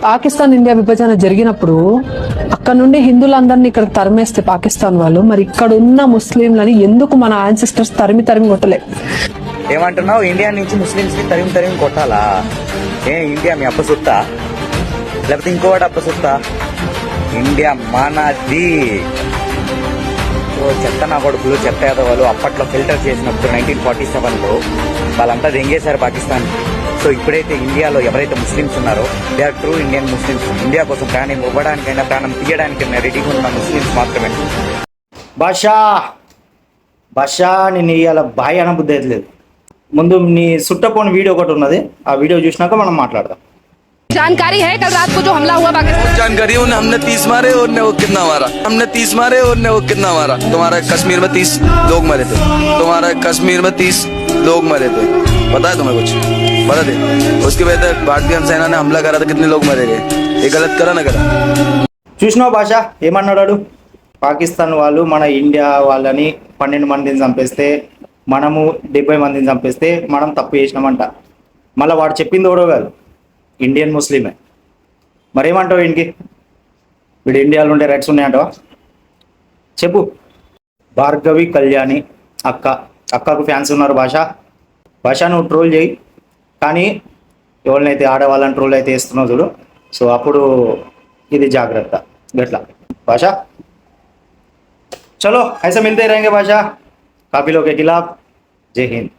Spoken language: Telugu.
పాకిస్తాన్ ఇండియా విభజన జరిగినప్పుడు అక్కడ నుండి హిందువులందరినీ ఇక్కడ తరిమేస్తే పాకిస్తాన్ వాళ్ళు, మరి ఇక్కడ ఉన్న ముస్లింలని ఎందుకు మన ఆన్సిస్టర్స్ తరిమి కొట్టలే? ఏమంటున్నావు? ఇండియా నుంచి ముస్లింస్ కి తరిమి కొట్టాలా? ఇండియా మీ అప్ప సొత్తా, లేకపోతే ఇంకోటి అప్ప సొత్తా? ఇండియా మనది. చెత్త నా కొడుకులు, చెత్త యాదవాళ్ళు అప్పట్లో ఫిల్టర్ చేసినప్పుడు 1947లో వాళ్ళంతా దెంగేశారు పాకిస్తాన్. సో ఇప్పుడైతే ఇండియాలో ఎవరైతే ముస్లిమ్స్ ఉన్నారో they are true Indian Muslims. India కోసం ప్రాణం ఇవ్వడానికైనా ప్రాణం తీయడానికైనా రెడీగా ఉన్న ముస్లిమ్స్ మాత్రమే. భాషా నేను ఇవాళ బాయ్ అనబుద్ధి అయితే లేదు. ముందు నీ సుట్టపోని వీడియో ఒకటి ఉన్నది, ఆ వీడియో చూసినాక మనం మాట్లాడదాం. जानकारी है कल रात को जो हमला हुआ पाकिस्तान? जानकारी है, हमने 30 मारे और ने वो कितना मारा, हमने 30 मारे और ने वो कितना मारा. तुम्हारे कश्मीर में 30 लोग मरे थे, तुम्हारे कश्मीर में 30 लोग मरे थे. पता है तुम्हें कुछ? बता दे. उसके बाद भारतीय सेना ने हमला करा था, कितने लोग मरे गए. ये गलत करा ना करा? చూసినావు భాష ఏమన్నాడు? పాకిస్తాన్ వాళ్ళు మన ఇండియా వాళ్ళని 12 మందిని చంపేస్తే, మనము 70 మందిని చంపేస్తే మనం తప్పు చేసినామంట. మళ్ళీ వాడు చెప్పింది ఎవడో కాదు, ఇండియన్ ముస్లిమే. మరేమంటావు వీడికి? వీడు ఇండియాలో ఉండే రైట్స్ ఉన్నాయంటావా? చెప్పు. భార్గవి కళ్యాణి అక్కకు ఫ్యాన్స్ ఉన్నారు. భాష నువ్వు ట్రోల్ చేయి, కానీ ఎవరినైతే ఆడవాళ్ళని ట్రోల్ అయితే వేస్తున్నావు చూడు, సో అప్పుడు ఇది జాగ్రత్త. గట్లా భాష. చలో ఐసా మిల్తే रहेंगे భాష. కాపీలో के खिलाफ. జై హింద్.